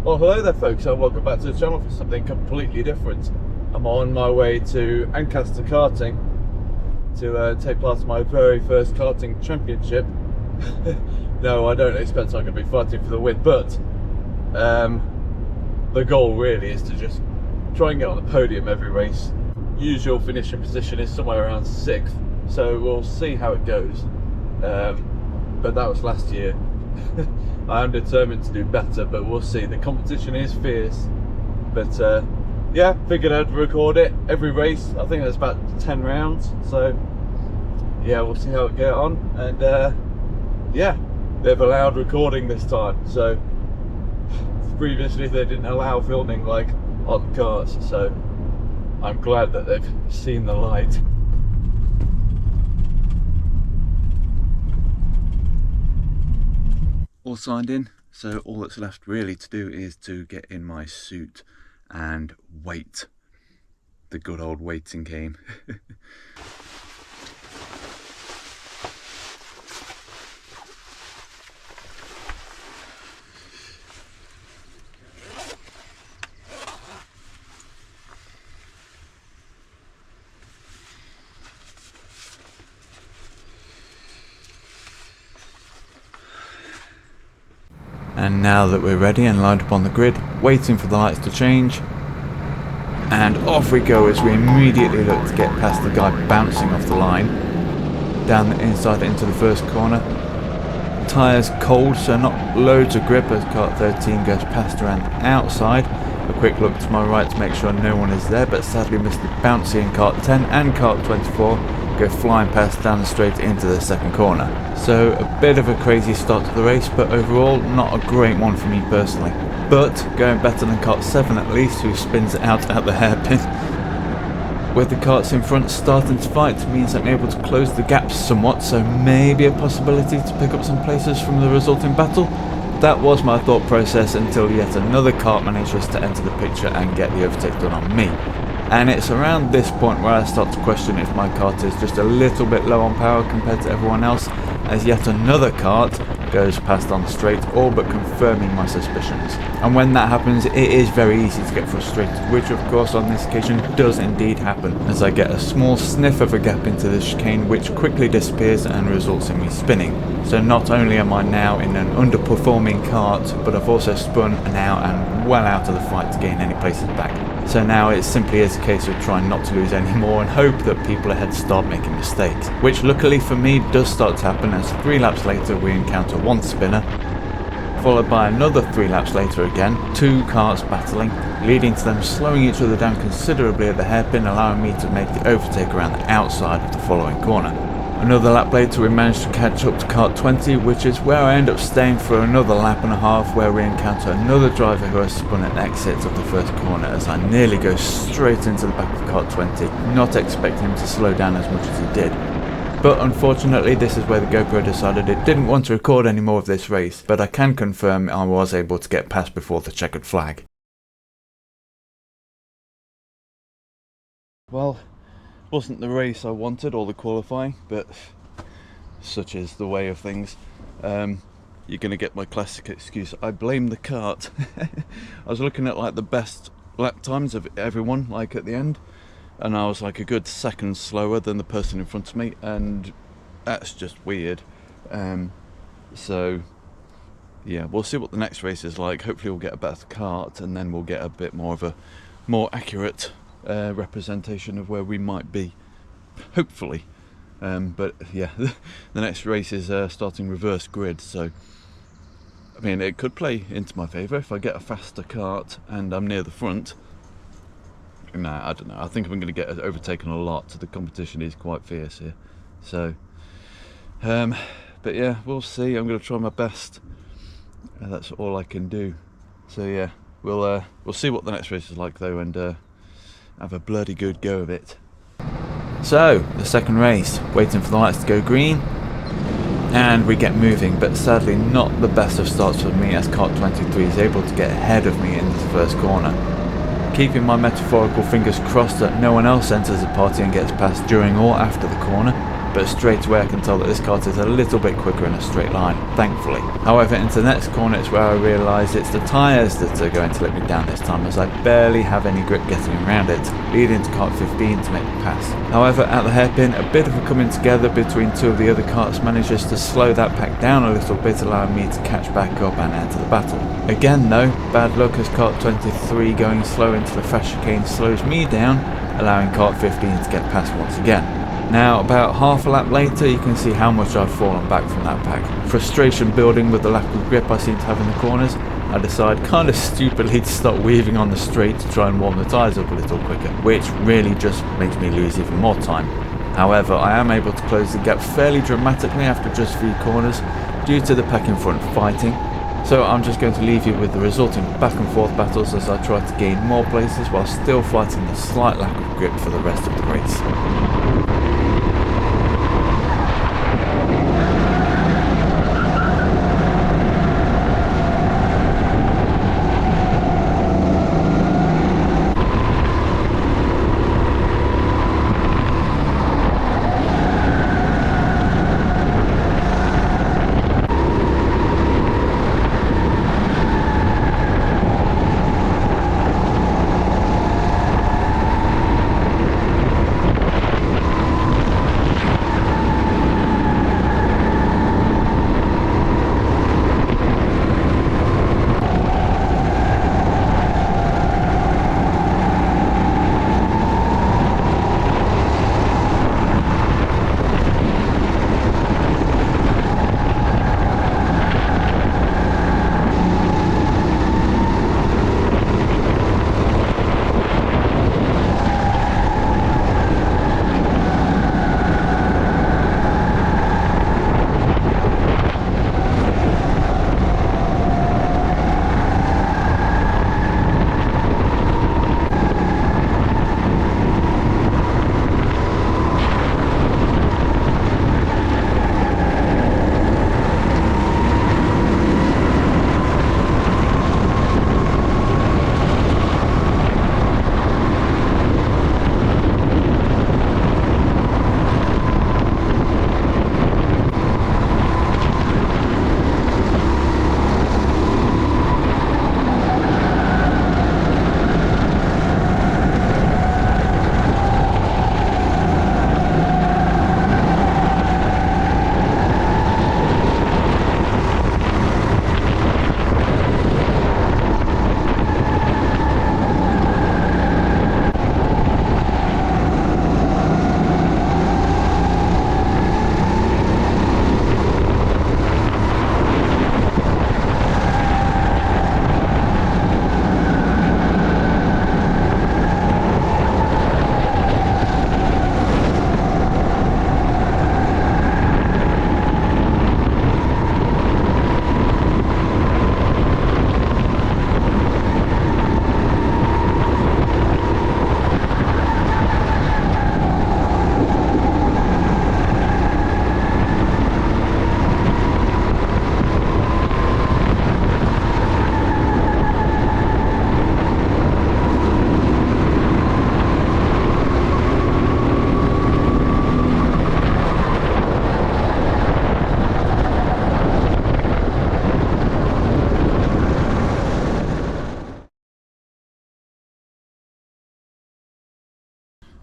Well, hello there folks, and welcome back to the channel for something completely different. I'm on my way to Ancaster Karting to take part in my very first karting championship. No, I don't expect I'm going to be fighting for the win, but the goal really is to just try and get on the podium every race. Usual finishing position is somewhere around 6th, so we'll see how it goes. But that was last year. I am determined to do better, but we'll see. The competition is fierce, but yeah, figured I'd record it every race. I think there's about 10 rounds, so yeah, we'll see how it get on. And yeah, they've allowed recording this time, so previously they didn't allow filming like on cars, so I'm glad that they've seen the light. All signed in, so all that's left really to do is to get in my suit and wait. The good old waiting game. And now that we're ready and lined up on the grid, waiting for the lights to change, and off we go as we immediately look to get past the guy bouncing off the line, down the inside into the first corner. Tyres cold, so not loads of grip as kart 13 goes past around the outside. A quick look to my right to make sure no one is there, but sadly Mr. Bouncy in kart 10 and kart 24 go flying past down the straight into the second corner. So a bit of a crazy start to the race, but overall not a great one for me personally. But going better than kart 7 at least, who spins it out at the hairpin. With the karts in front starting to fight means I'm able to close the gaps somewhat, so maybe a possibility to pick up some places from the resulting battle. That was my thought process until yet another kart manages to enter the picture and get the overtake done on me. And it's around this point where I start to question if my kart is just a little bit low on power compared to everyone else, as yet another kart goes past on the straight, all but confirming my suspicions. And when that happens, it is very easy to get frustrated, which of course on this occasion does indeed happen, as I get a small sniff of a gap into the chicane which quickly disappears and results in me spinning. So not only am I now in an underperforming kart, but I've also spun now and well out of the fight to gain any places back. So now it simply is a case of trying not to lose any more and hope that people ahead start making mistakes, which luckily for me does start to happen, as 3 laps later we encounter one spinner, followed by another 3 laps later again, 2 karts battling, leading to them slowing each other down considerably at the hairpin, allowing me to make the overtake around the outside of the following corner. Another lap later we managed to catch up to kart 20, which is where I end up staying for another lap and a half, where we encounter another driver who has spun an exit of the first corner, as I nearly go straight into the back of kart 20, not expecting him to slow down as much as he did. But unfortunately this is where the GoPro decided it didn't want to record any more of this race, but I can confirm I was able to get past before the checkered flag. Well, wasn't the race I wanted or the qualifying, but such is the way of things. You're gonna get my classic excuse, I blame the kart. I was looking at like the best lap times of everyone like at the end, and I was like a good second slower than the person in front of me, and that's just weird. So yeah, we'll see what the next race is like. Hopefully we'll get a better kart, and then we'll get a bit more of a more accurate representation of where we might be, hopefully. But yeah, the next race is starting reverse grid, so I mean it could play into my favour if I get a faster kart and I'm near the front. Nah, I don't know, I think I'm going to get overtaken a lot. The competition is quite fierce here, so but yeah, we'll see. I'm going to try my best, that's all I can do. So yeah, we'll see what the next race is like though, and have a bloody good go of it. So, the second race, waiting for the lights to go green, and we get moving, but sadly not the best of starts for me, as kart 23 is able to get ahead of me into the first corner. Keeping my metaphorical fingers crossed that no one else enters the party and gets past during or after the corner, but straight away I can tell that this kart is a little bit quicker in a straight line, thankfully. However, into the next corner it's where I realise it's the tyres that are going to let me down this time, as I barely have any grip getting around it, leading to kart 15 to make the pass. However, at the hairpin, a bit of a coming together between two of the other karts manages to slow that pack down a little bit, allowing me to catch back up and enter the battle. Again though, bad luck as kart 23 going slow into the fast chicane slows me down, allowing kart 15 to get past once again. Now, about half a lap later, you can see how much I've fallen back from that pack. Frustration building with the lack of grip I seem to have in the corners, I decide kind of stupidly to start weaving on the straight to try and warm the tyres up a little quicker, which really just makes me lose even more time. However, I am able to close the gap fairly dramatically after just 3 corners due to the pack in front fighting. So I'm just going to leave you with the resulting back and forth battles as I try to gain more places while still fighting the slight lack of grip for the rest of the race.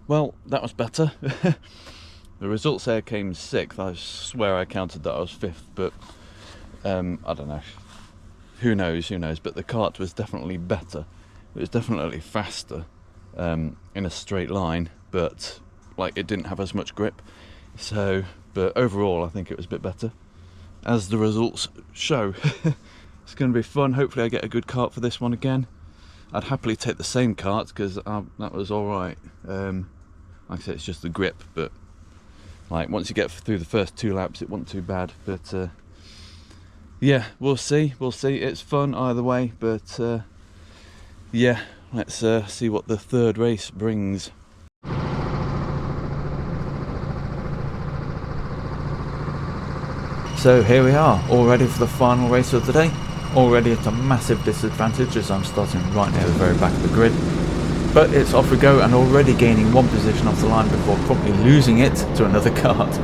Well, that was better. The results there came 6th. I swear I counted that I was 5th, but I don't know. Who knows, but the kart was definitely better. It was definitely faster in a straight line, but like it didn't have as much grip. So, but overall I think it was a bit better, as the results show. It's going to be fun. Hopefully I get a good kart for this one again. I'd happily take the same kart because that was alright. Like I said, it's just the grip, but like once you get through the first 2 laps it wasn't too bad. But yeah, we'll see. It's fun either way, but yeah, let's see what the third race brings. So here we are, all ready for the final race of the day. Already at a massive disadvantage as I'm starting right near the very back of the grid. But it's off we go, and already gaining 1 position off the line before promptly losing it to another kart.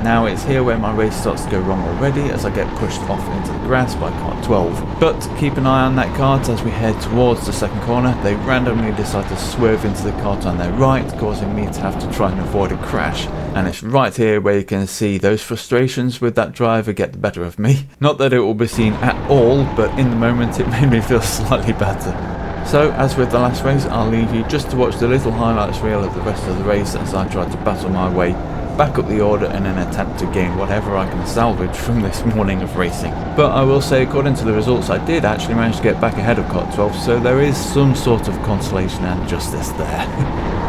Now it's here where my race starts to go wrong already as I get pushed off into the grass by car 12. But keep an eye on that kart as we head towards the second corner. They randomly decide to swerve into the kart on their right, causing me to have to try and avoid a crash. And it's right here where you can see those frustrations with that driver get the better of me. Not that it will be seen at all, but in the moment it made me feel slightly better. So, as with the last race, I'll leave you just to watch the little highlights reel of the rest of the race as I try to battle my way back up the order in an attempt to gain whatever I can salvage from this morning of racing. But I will say, according to the results, I did actually manage to get back ahead of Cot 12, so there is some sort of consolation and justice there.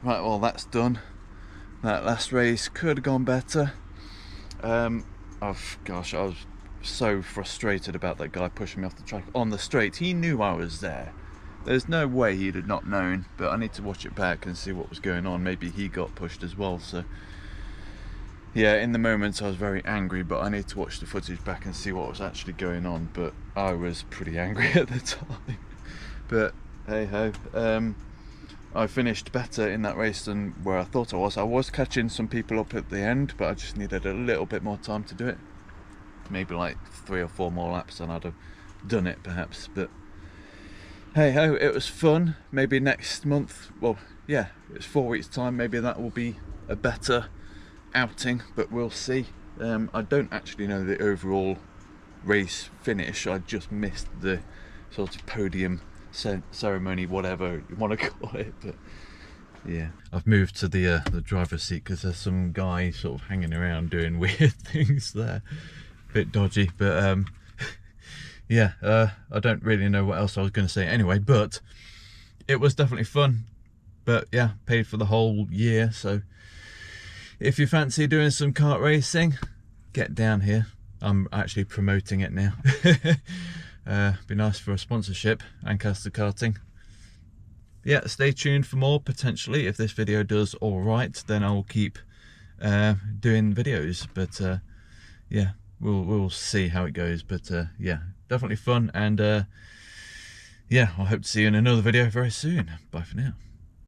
Right, well that's done. That last race could have gone better. Gosh, I was so frustrated about that guy pushing me off the track on the straight. He knew I was there. There's no way he'd have not known, but I need to watch it back and see what was going on. Maybe he got pushed as well, so yeah, in the moment I was very angry, but I need to watch the footage back and see what was actually going on. But I was pretty angry at the time. But hey ho, I finished better in that race than where I thought I was. I was catching some people up at the end, but I just needed a little bit more time to do it. Maybe like 3 or 4 more laps and I'd have done it perhaps. But hey ho, it was fun. Maybe next month, well yeah, it's 4 weeks time, maybe that will be a better outing, but we'll see. I don't actually know the overall race finish. I just missed the sort of podium ceremony, whatever you want to call it. But yeah, I've moved to the driver's seat because there's some guy sort of hanging around doing weird things there. Bit dodgy, but yeah, I don't really know what else I was going to say anyway, but it was definitely fun. But yeah, paid for the whole year, so if you fancy doing some kart racing, get down here. I'm actually promoting it now. Be nice for a sponsorship, Ancaster Karting. Yeah, stay tuned for more. Potentially, if this video does all right, then I'll keep doing videos. But yeah, we'll see how it goes. But yeah, definitely fun. And yeah, I hope to see you in another video very soon. Bye for now.